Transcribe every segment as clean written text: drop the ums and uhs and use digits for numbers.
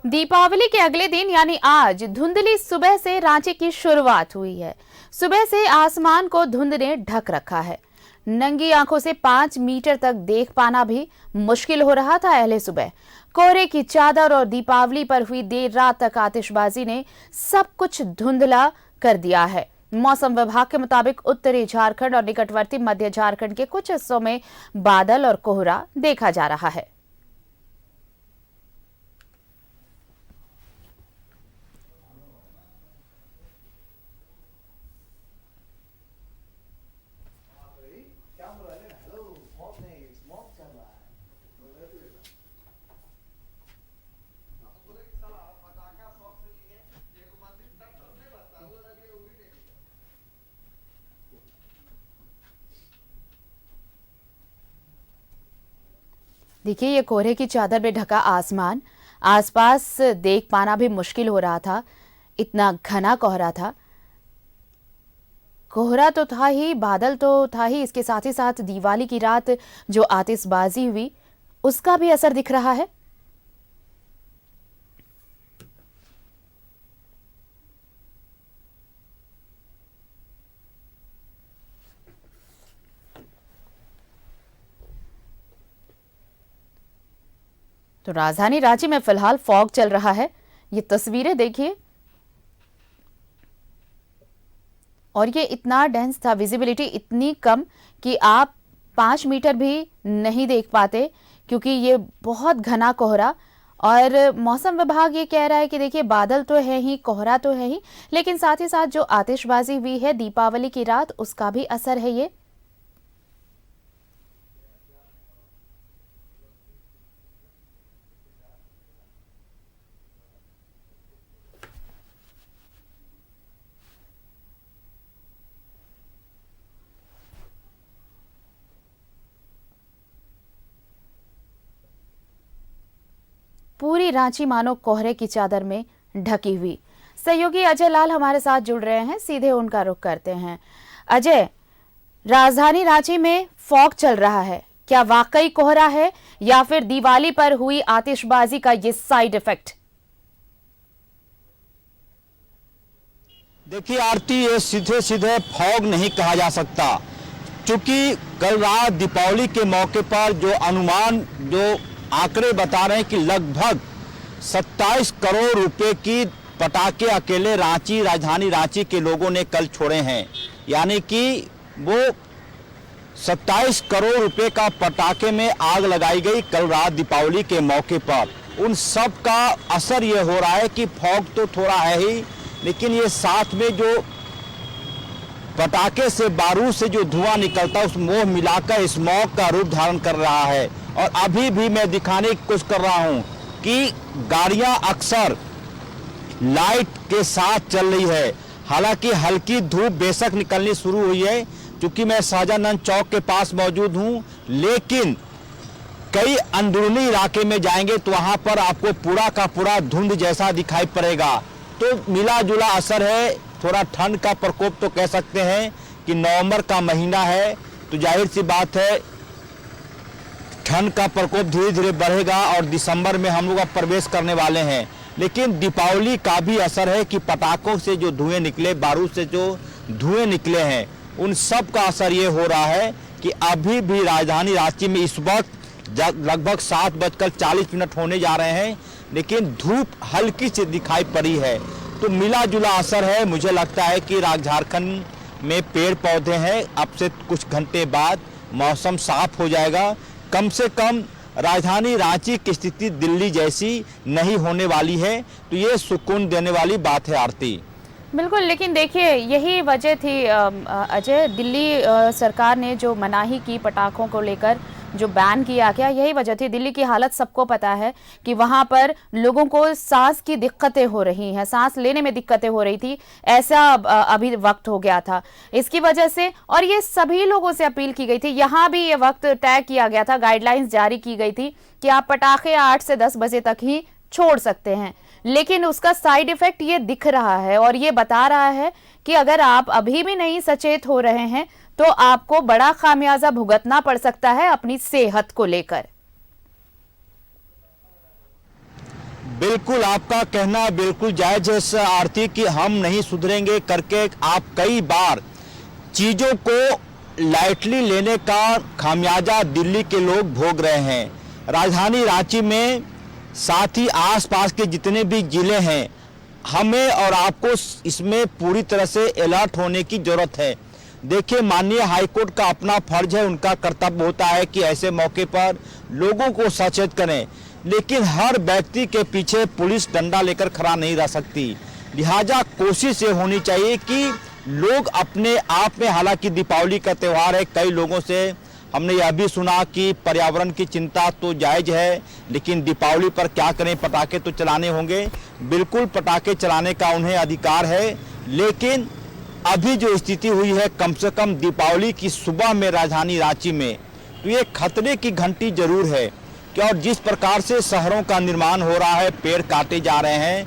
दीपावली के अगले दिन यानी आज धुंधली सुबह से रांची की शुरुआत हुई है। सुबह से आसमान को धुंध ने ढक रखा है। नंगी आंखों से 5 मीटर तक देख पाना भी मुश्किल हो रहा था। अहले सुबह कोहरे की चादर और दीपावली पर हुई देर रात तक आतिशबाजी ने सब कुछ धुंधला कर दिया है। मौसम विभाग के मुताबिक उत्तरी झारखंड और निकटवर्ती मध्य झारखंड के कुछ हिस्सों में बादल और कोहरा देखा जा रहा है। देखिए, ये कोहरे की चादर में ढका आसमान, आसपास देख पाना भी मुश्किल हो रहा था। इतना घना कोहरा था। कोहरा तो था ही, बादल तो था ही, इसके साथ ही साथ दिवाली की रात जो आतिशबाजी हुई उसका भी असर दिख रहा है। तो राजधानी रांची में फिलहाल फॉग चल रहा है। ये तस्वीरें देखिए, और ये इतना डेंस था, विजिबिलिटी इतनी कम कि आप 5 मीटर भी नहीं देख पाते, क्योंकि ये बहुत घना कोहरा। और मौसम विभाग ये कह रहा है कि देखिए, बादल तो है ही, कोहरा तो है ही, लेकिन साथ ही साथ जो आतिशबाजी हुई है दीपावली की रात, उसका भी असर है ये। पूरी रांची मानो कोहरे की चादर में ढकी हुई। सहयोगी अजय लाल हमारे साथ जुड़ रहे हैं, सीधे उनका रुख करते हैं। अजय, राजधानी रांची में फॉग चल रहा है, क्या वाकई कोहरा है या फिर दिवाली पर हुई आतिशबाजी का ये साइड इफेक्ट? देखिए आरती, ये सीधे सीधे फॉग नहीं कहा जा सकता, क्योंकि कल रात दीपावली के मौके पर जो अनुमान, जो आंकड़े बता रहे हैं कि लगभग 27 करोड़ रुपए की पटाखे अकेले रांची, राजधानी रांची के लोगों ने कल छोड़े हैं। यानी कि वो 27 करोड़ रुपए का पटाखे में आग लगाई गई कल रात दीपावली के मौके पर। उन सब का असर ये हो रहा है कि फॉग तो थोड़ा है ही, लेकिन ये साथ में जो पटाखे से, बारूद से जो धुआं निकलता है, उस मोह मिलाकर स्मॉग का रूप धारण कर रहा है। और अभी भी मैं दिखाने की कोशिश कर रहा हूं कि गाड़ियां अक्सर लाइट के साथ चल रही है। हालांकि हल्की धूप बेशक निकलनी शुरू हुई है, क्योंकि मैं शाहजहां चौक के पास मौजूद हूं, लेकिन कई अंदरूनी इलाके में जाएंगे तो वहां पर आपको पूरा का पूरा धुंध जैसा दिखाई पड़ेगा। तो मिला जुला असर है, थोड़ा ठंड का प्रकोप तो कह सकते हैं कि नवंबर का महीना है, तो जाहिर सी बात है ठंड का प्रकोप धीरे धीरे बढ़ेगा और दिसंबर में हम लोग अब प्रवेश करने वाले हैं। लेकिन दीपावली का भी असर है कि पटाखों से जो धुएं निकले, बारूद से जो धुएं निकले हैं, उन सब का असर ये हो रहा है कि अभी भी राजधानी रांची में इस वक्त लगभग 7:40 होने जा रहे हैं, लेकिन धूप हल्की से दिखाई पड़ी है। तो मिला जुला असर है। मुझे लगता है कि झारखंड में पेड़ पौधे हैं, अब से कुछ घंटे बाद मौसम साफ हो जाएगा। कम से कम राजधानी रांची की स्थिति दिल्ली जैसी नहीं होने वाली है, तो ये सुकून देने वाली बात है आरती। बिल्कुल, लेकिन देखिए, यही वजह थी अजय, दिल्ली सरकार ने जो मनाही की पटाखों को लेकर, जो बैन किया गया, यही वजह थी। दिल्ली की हालत सबको पता है कि वहां पर लोगों को सांस की दिक्कतें हो रही हैं, सांस लेने में दिक्कतें हो रही थी, ऐसा अभी वक्त हो गया था इसकी वजह से। और ये सभी लोगों से अपील की गई थी, यहाँ भी ये वक्त तय किया गया था, गाइडलाइंस जारी की गई थी कि आप पटाखे 8 से 10 बजे तक ही छोड़ सकते हैं। लेकिन उसका साइड इफेक्ट ये दिख रहा है और ये बता रहा है कि अगर आप अभी भी नहीं सचेत हो रहे हैं तो आपको बड़ा खामियाजा भुगतना पड़ सकता है अपनी सेहत को लेकर। बिल्कुल आपका कहना बिल्कुल जायज है आरती कि हम नहीं सुधरेंगे करके आप कई बार चीज़ों को लाइटली लेने का खामियाजा दिल्ली के लोग भोग रहे हैं। राजधानी रांची में साथ ही आसपास के जितने भी जिले हैं, हमें और आपको इसमें पूरी तरह से अलर्ट होने की जरूरत है। देखिए, माननीय हाईकोर्ट का अपना फर्ज है, उनका कर्तव्य होता है कि ऐसे मौके पर लोगों को सचेत करें, लेकिन हर व्यक्ति के पीछे पुलिस डंडा लेकर खड़ा नहीं रह सकती। लिहाजा कोशिश ये होनी चाहिए कि लोग अपने आप में, हालांकि दीपावली का त्यौहार है, कई लोगों से हमने यह भी सुना कि पर्यावरण की चिंता तो जायज है, लेकिन दीपावली पर क्या करें, पटाखे तो चलाने होंगे। बिल्कुल पटाखे चलाने का उन्हें अधिकार है, लेकिन अभी जो स्थिति हुई है, कम से कम दीपावली की सुबह में राजधानी रांची में, तो ये खतरे की घंटी जरूर है कि और जिस प्रकार से शहरों का निर्माण हो रहा है, पेड़ काटे जा रहे हैं।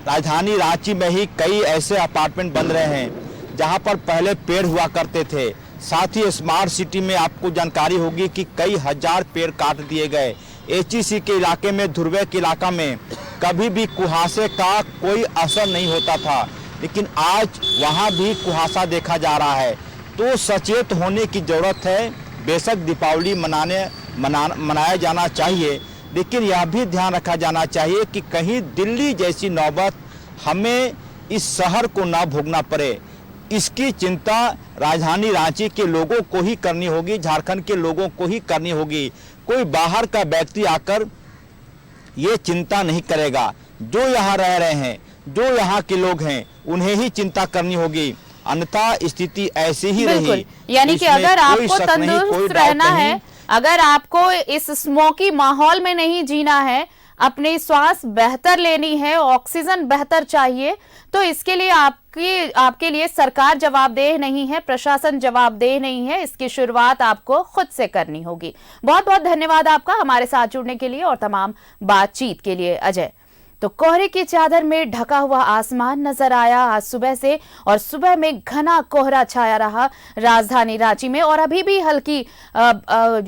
राजधानी रांची में ही कई ऐसे अपार्टमेंट बन रहे हैं जहां पर पहले पेड़ हुआ करते थे। साथ ही स्मार्ट सिटी में आपको जानकारी होगी कि कई हजार पेड़ काट दिए गए। एचईसी के इलाके में, ध्रुवे के इलाका में कभी भी कुहासे का कोई असर नहीं होता था, लेकिन आज वहां भी कुहासा देखा जा रहा है। तो सचेत होने की जरूरत है। बेशक दीपावली मनाया जाना चाहिए, लेकिन यह भी ध्यान रखा जाना चाहिए कि कहीं दिल्ली जैसी नौबत हमें इस शहर को ना भोगना पड़े। इसकी चिंता राजधानी रांची के लोगों को ही करनी होगी, झारखंड के लोगों को ही करनी होगी। कोई बाहर का व्यक्ति आकर ये चिंता नहीं करेगा। जो यहाँ रह रहे हैं, जो यहाँ के लोग हैं, उन्हें ही चिंता करनी होगी, अन्यथा स्थिति ऐसी ही रही। यानी कि अगर आपको तंदुरुस्त रहना है, अगर आपको इस स्मोकी माहौल में नहीं जीना है, अपनी श्वास बेहतर लेनी है, ऑक्सीजन बेहतर चाहिए, तो इसके लिए आपके लिए सरकार जवाबदेह नहीं है, प्रशासन जवाबदेह नहीं है। इसकी शुरुआत आपको खुद से करनी होगी। बहुत बहुत धन्यवाद आपका हमारे साथ जुड़ने के लिए और तमाम बातचीत के लिए अजय। तो कोहरे की चादर में ढका हुआ आसमान नजर आया आज सुबह से, और सुबह में घना कोहरा छाया रहा राजधानी रांची में, और अभी भी हल्की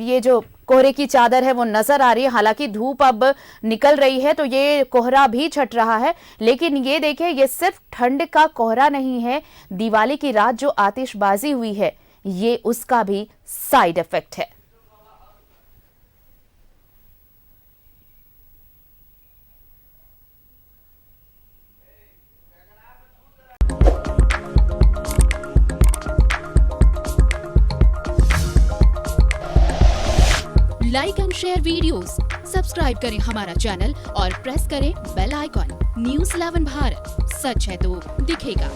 ये जो कोहरे की चादर है वो नजर आ रही है। हालांकि धूप अब निकल रही है तो ये कोहरा भी छट रहा है, लेकिन ये देखिए, ये सिर्फ ठंड का कोहरा नहीं है, दिवाली की रात जो आतिशबाजी हुई है, ये उसका भी साइड इफेक्ट है। Like and share videos, subscribe करें हमारा चैनल और प्रेस करें बेल आइकॉन। न्यूज़ 11 भारत, सच है तो दिखेगा।